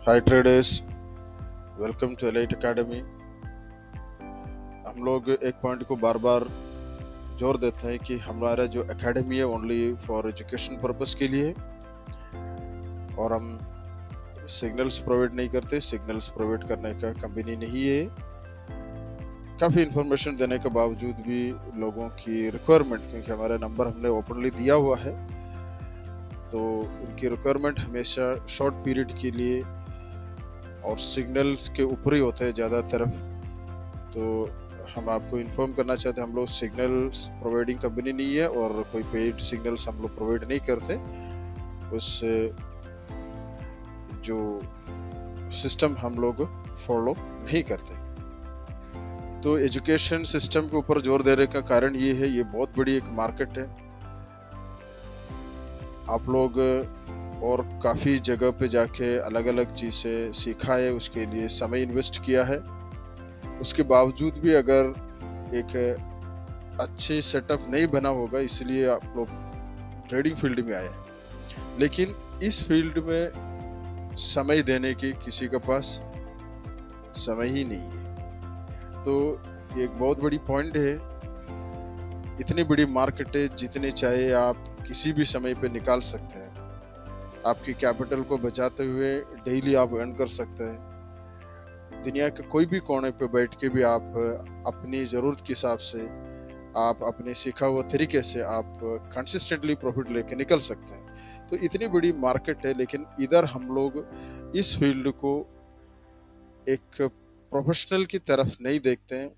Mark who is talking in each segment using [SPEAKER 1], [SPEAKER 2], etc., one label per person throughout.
[SPEAKER 1] Hi traders, welcome to Elite Academy. हम लोग एक पॉइंट को बार बार जोर देते हैं कि हमारा जो एकेडमी है ओनली फॉर एजुकेशन पर्पस के लिए, और हम सिग्नल्स प्रोवाइड नहीं करते। सिग्नल्स प्रोवाइड करने का कंपनी नहीं है। काफ़ी इन्फॉर्मेशन देने के बावजूद भी लोगों की रिक्वायरमेंट, क्योंकि हमारा नंबर हमने ओपनली दिया हुआ है, तो उनकी रिक्वायरमेंट हमेशा शॉर्ट पीरियड के लिए और सिग्नल्स के ऊपर ही होते हैं ज़्यादातर। तो हम आपको इन्फॉर्म करना चाहते हैं, हम लोग सिग्नल्स प्रोवाइडिंग कंपनी नहीं है और कोई पेड सिग्नल्स हम लोग प्रोवाइड नहीं करते। उस जो सिस्टम हम लोग फॉलो नहीं करते। तो एजुकेशन सिस्टम के ऊपर जोर देने का कारण ये है, ये बहुत बड़ी एक मार्केट है। आप लोग और काफ़ी जगह पे जाके अलग अलग चीज़ें सीखा है, उसके लिए समय इन्वेस्ट किया है। उसके बावजूद भी अगर एक अच्छी सेटअप नहीं बना होगा, इसलिए आप लोग ट्रेडिंग फील्ड में आए हैं। लेकिन इस फील्ड में समय देने की किसी के पास समय ही नहीं है। तो एक बहुत बड़ी पॉइंट है। इतनी बड़ी मार्केट है, जितने चाहे आप किसी भी समय पे निकाल सकते हैं। आपकी कैपिटल को बचाते हुए डेली आप अर्न कर सकते हैं। दुनिया के कोई भी कोने पे बैठ के भी आप अपनी ज़रूरत के हिसाब से, आप अपने सीखा हुआ तरीके से आप कंसिस्टेंटली प्रॉफिट लेके निकल सकते हैं। तो इतनी बड़ी मार्केट है, लेकिन इधर हम लोग इस फील्ड को एक प्रोफेशनल की तरफ नहीं देखते हैं।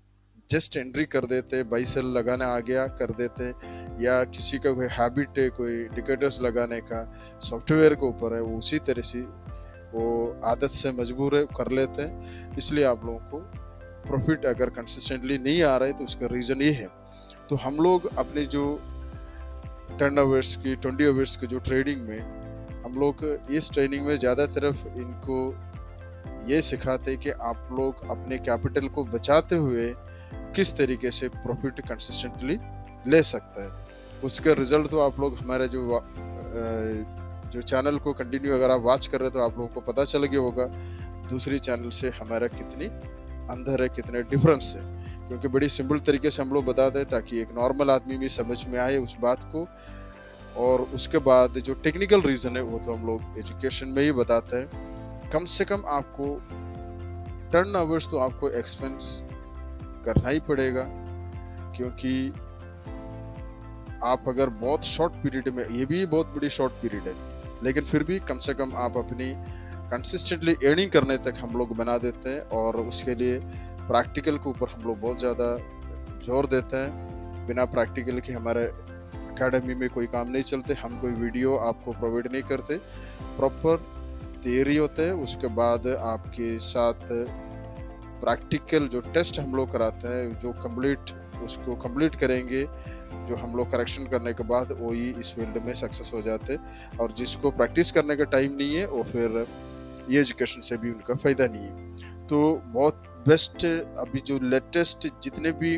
[SPEAKER 1] जस्ट एंट्री कर देते हैं, बाई सेल लगाना आ गया कर देते हैं, या किसी का कोई हैबिट है कोई इंडिकेटर्स लगाने का, सॉफ्टवेयर के ऊपर है, वो उसी तरह से वो आदत से मजबूर है कर लेते हैं। इसलिए आप लोगों को प्रॉफिट अगर कंसिस्टेंटली नहीं आ रहा है, तो उसका रीज़न ये है। तो हम लोग अपने जो 10 आवर्स की 20 आवर्स की जो ट्रेडिंग में, हम लोग इस ट्रेनिंग में ज़्यादा तरफ इनको ये सिखाते हैं कि आप लोग अपने कैपिटल को बचाते हुए किस तरीके से प्रॉफिट कंसिस्टेंटली ले सकते हैं। उसका रिजल्ट तो आप लोग हमारे जो चैनल को कंटिन्यू अगर आप वॉच कर रहे हो, तो आप लोगों को पता चल गया होगा दूसरी चैनल से हमारा कितनी अंदर है, कितने डिफरेंस है। क्योंकि बड़ी सिंपल तरीके से हम लोग बताते हैं, ताकि एक नॉर्मल आदमी भी समझ में आए उस बात को। और उसके बाद जो टेक्निकल रीज़न है, वो तो हम लोग एजुकेशन में ही बताते हैं। कम से कम आपको 10 आवर्स तो आपको एक्सपेंस करना ही पड़ेगा, क्योंकि आप अगर बहुत शॉर्ट पीरियड में, ये भी बहुत बड़ी शॉर्ट पीरियड है, लेकिन फिर भी कम से कम आप अपनी कंसिस्टेंटली अर्निंग करने तक हम लोग बना देते हैं। और उसके लिए प्रैक्टिकल के ऊपर हम लोग बहुत ज़्यादा जोर देते हैं। बिना प्रैक्टिकल के हमारे एकेडमी में कोई काम नहीं चलते। हम कोई वीडियो आपको प्रोवाइड नहीं करते, प्रॉपर थियरी होते हैं। उसके बाद आपके साथ प्रैक्टिकल जो टेस्ट हम लोग कराते हैं, जो उसको कंप्लीट करेंगे, जो हम लोग करेक्शन करने के बाद वही इस फील्ड में सक्सेस हो जाते। और जिसको प्रैक्टिस करने का टाइम नहीं है, वो फिर ये एजुकेशन से भी उनका फ़ायदा नहीं है। तो बहुत बेस्ट अभी जो लेटेस्ट जितने भी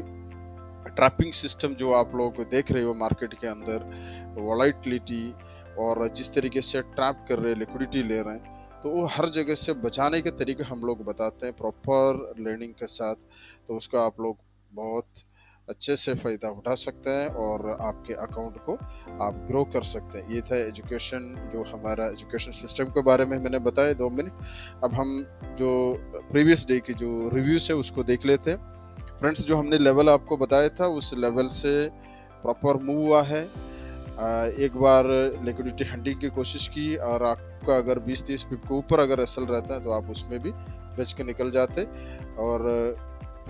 [SPEAKER 1] ट्रैपिंग सिस्टम जो आप लोग देख रहे हो मार्केट के अंदर, वॉलेटिलिटी और जिस तरीके से ट्रैप कर रहे हैं, लिक्विडिटी ले रहे हैं, तो वो हर जगह से बचाने के तरीके हम लोग बताते हैं प्रॉपर लर्निंग के साथ। तो उसका आप लोग बहुत अच्छे से फ़ायदा उठा सकते हैं और आपके अकाउंट को आप ग्रो कर सकते हैं। ये था एजुकेशन, जो हमारा एजुकेशन सिस्टम के बारे में मैंने बताया 2 मिनट। अब हम जो प्रीवियस डे की जो रिव्यूज़ है उसको देख लेते हैं। फ्रेंड्स, जो हमने लेवल आपको बताया था, उस लेवल से प्रॉपर मूव हुआ है। एक बार लिक्विडिटी हंटिंग की कोशिश की, और आपका अगर 20-30 पिप के ऊपर अगर एसएल रहता है, तो आप उसमें भी बेच के निकल जाते। और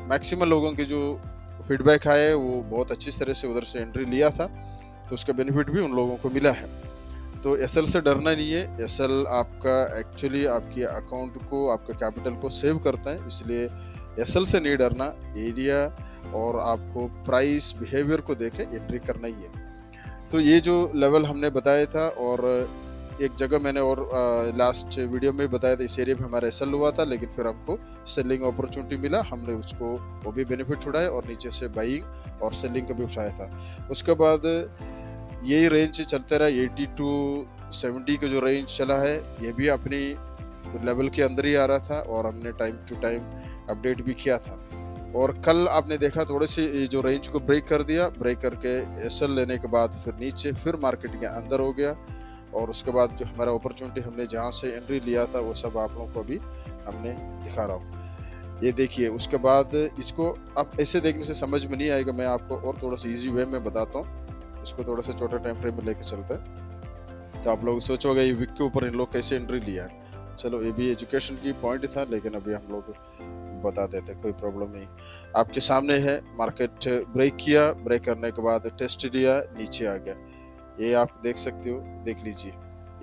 [SPEAKER 1] मैक्सिमम लोगों के जो फीडबैक आए, वो बहुत अच्छी तरह से उधर से एंट्री लिया था, तो उसका बेनिफिट भी उन लोगों को मिला है। तो एसएल से डरना नहीं है। एसएल आपका एक्चुअली आपके अकाउंट को, आपके कैपिटल को सेव करता है, इसलिए एसएल से नहीं डरना। एरिया और आपको प्राइस बिहेवियर को देख के एंट्री करना ही है। तो ये जो लेवल हमने बताया था, और एक जगह मैंने और लास्ट वीडियो में बताया था, इस एरिया में हमारा एसएल हुआ था, लेकिन फिर हमको सेलिंग अपॉर्चुनिटी मिला, हमने उसको वो भी बेनिफिट उठाया और नीचे से बाइंग और सेलिंग का भी उठाया था। उसके बाद यही रेंज चलते रहा, 80 to 70 का जो रेंज चला है, ये भी अपनी लेवल के अंदर ही आ रहा था और हमने टाइम टू टाइम अपडेट भी किया था। और कल आपने देखा थोड़े से ये जो रेंज को ब्रेक कर दिया, ब्रेक करके एसएल लेने के बाद फिर नीचे, फिर मार्केट के अंदर हो गया। और उसके बाद जो हमारा अपॉर्चुनिटी हमने जहाँ से एंट्री लिया था वो सब आप लोगों को अभी हमने दिखा रहा हूँ। ये देखिए, उसके बाद इसको आप ऐसे देखने से समझ में नहीं आएगा, मैं आपको और थोड़ा सा इजी वे में बताता हूँ। इसको थोड़ा सा छोटा टाइम फ्रेम में लेके चलते हैं तो आप लोग सोचोगे ये विक के ऊपर इन लोग कैसे एंट्री लिया है। चलो, ये भी एजुकेशन की पॉइंट था, लेकिन अभी हम लोग बता देते, कोई प्रॉब्लम नहीं। आपके सामने है, मार्केट ब्रेक किया, ब्रेक करने के बाद टेस्ट लिया, नीचे आ गया। ये आप देख सकते हो, देख लीजिए,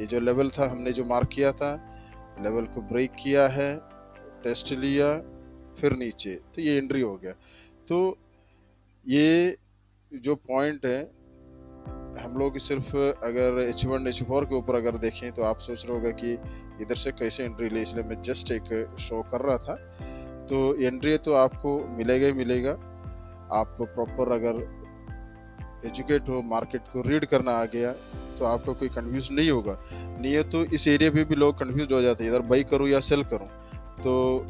[SPEAKER 1] ये जो लेवल था हमने जो मार्क किया था, लेवल को ब्रेक किया है, टेस्ट लिया, फिर नीचे, तो ये एंट्री हो गया। तो ये जो पॉइंट है, हम लोग सिर्फ अगर H1 H4 के ऊपर अगर देखें तो आप सोच रहे होगा कि इधर से कैसे एंट्री ले, इसलिए मैं जस्ट एक शो कर रहा था। तो एंट्री तो आपको मिलेगा ही मिलेगा। आप प्रॉपर अगर एजुकेट हो, मार्केट को रीड करना आ गया, तो आपको कोई कंफ्यूज नहीं होगा। नहीं है तो इस एरिया पे भी लोग कंफ्यूज हो जाते हैं, इधर बाई करूँ या सेल करूँ। तो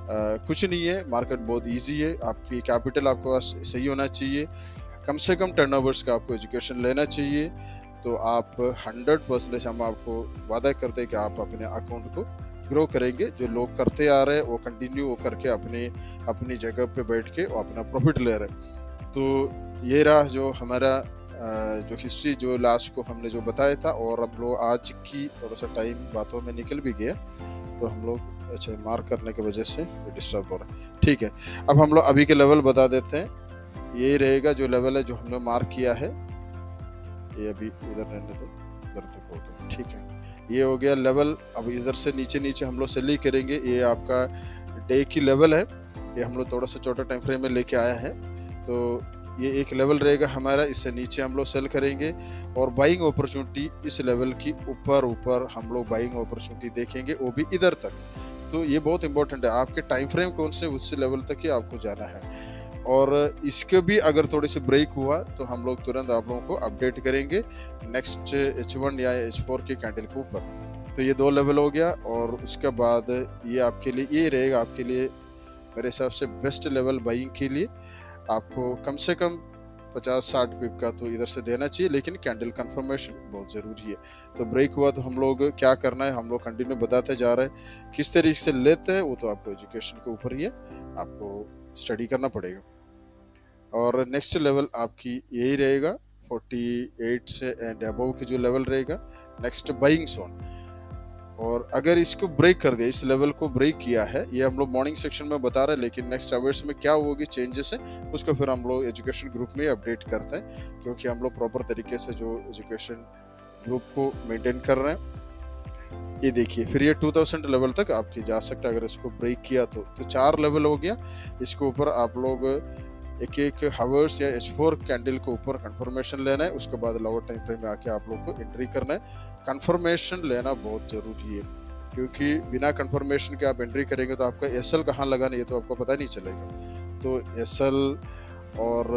[SPEAKER 1] कुछ नहीं है, मार्केट बहुत इजी है। आपकी कैपिटल आपके पास सही होना चाहिए, कम से कम टर्नओवर्स का आपको एजुकेशन लेना चाहिए। तो आप 100% हम आपको वादा करते हैं कि आप अपने अकाउंट को ग्रो करेंगे। जो लोग करते आ रहे हैं वो कंटिन्यू करके अपनी जगह पे बैठ के वो अपना प्रॉफिट ले रहे हैं। तो ये रहा जो हमारा जो हिस्ट्री जो लास्ट को हमने जो बताया था। और हम लोग आज की थोड़ा सा टाइम बातों में निकल भी गया, तो हम लोग अच्छा मार्क करने की वजह से डिस्टर्ब हो रहा है। ठीक है, अब हम लोग अभी के लेवल बता देते हैं। ये रहेगा जो लेवल है जो हमने मार्क किया है, ये अभी इधर रहने दो, इधर तक हो गया। ठीक है, ये हो गया लेवल। अब इधर से नीचे हम लोग सेल ही करेंगे। ये आपका डे की लेवल है, ये हम लोग थोड़ा सा छोटा टाइम फ्रेम में लेके आया है। तो ये एक लेवल रहेगा हमारा, इससे नीचे हम लोग सेल करेंगे। और बाइंग अपॉर्चुनिटी इस लेवल की ऊपर हम लोग बाइंग अपॉर्चुनिटी देखेंगे, वो भी इधर तक। तो ये बहुत इंपॉर्टेंट है, आपके टाइम फ्रेम कौन से, उस लेवल तक ही आपको जाना है। और इसके भी अगर थोड़े से ब्रेक हुआ तो हम लोग तुरंत आप लोगों को अपडेट करेंगे नेक्स्ट H1 या H4 के कैंडल के ऊपर। तो ये 2 लेवल हो गया। और उसके बाद ये आपके लिए ये रहेगा, आपके लिए मेरे हिसाब से बेस्ट लेवल बाइंग के लिए। आपको कम से कम 50-60 पिप का तो इधर से देना चाहिए, लेकिन कैंडल कंफर्मेशन बहुत ज़रूरी है। तो ब्रेक हुआ तो हम लोग क्या करना है, हम लोग कंटिन्यू बताते जा रहे हैं। किस तरीके से लेते हैं वो तो आपको एजुकेशन के ऊपर ही है, आपको स्टडी करना पड़ेगा। और नेक्स्ट लेवल आपकी यही रहेगा, 48 से एंड अबव की जो लेवल रहेगा, नेक्स्ट बाइंग जोन। और अगर इसको ब्रेक कर दिया, इस लेवल को ब्रेक किया है, ये हम लोग मॉर्निंग सेक्शन में बता रहे हैं, लेकिन नेक्स्ट आवर्स में क्या होगी चेंजेस है उसको फिर हम लोग एजुकेशन ग्रुप में अपडेट करते हैं, क्योंकि हम लोग प्रॉपर तरीके से जो एजुकेशन ग्रुप को मेंटेन कर रहे हैं। ये देखिए, फिर ये 2000 लेवल तक आपकी जा सकता है अगर इसको ब्रेक किया तो 4 लेवल हो गया। इसके ऊपर आप लोग एक हावर्स या H4 कैंडल के ऊपर कंफर्मेशन लेना है। उसके बाद लोअर टाइम फ्रेम में आके आप लोग को एंट्री करना है। कंफर्मेशन लेना बहुत ज़रूरी है, क्योंकि बिना कंफर्मेशन के आप एंट्री करेंगे तो आपका एसएल कहाँ लगाना ये तो आपको पता नहीं चलेगा। तो एसएल और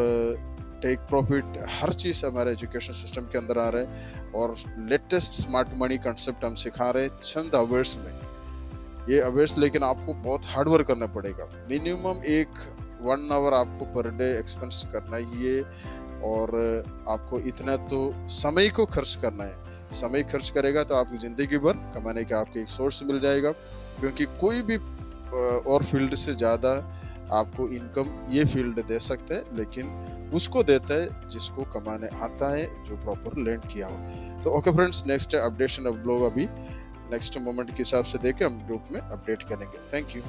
[SPEAKER 1] टेक प्रॉफिट हर चीज़ हमारे एजुकेशन सिस्टम के अंदर आ रहा है। और लेटेस्ट स्मार्ट मनी कंसेप्ट हम सिखा रहे हैं चंद आवर्स में। ये आवर्स लेकिन आपको बहुत हार्ड वर्क करना पड़ेगा। मिनिमम 1 आवर आपको पर डे एक्सपेंस करना ही है। और आपको इतना तो समय को खर्च करना है। समय खर्च करेगा तो आपकी ज़िंदगी भर कमाने का आपको एक सोर्स मिल जाएगा, क्योंकि कोई भी और फील्ड से ज़्यादा आपको इनकम ये फील्ड दे सकते हैं, लेकिन उसको देता है जिसको कमाने आता है, जो प्रॉपर लर्न किया हो। तो ओके फ्रेंड्स, नेक्स्ट अपडेशन अब लोग अभी नेक्स्ट मोमेंट के हिसाब से देके हम ग्रुप में अपडेट करेंगे। Thank you.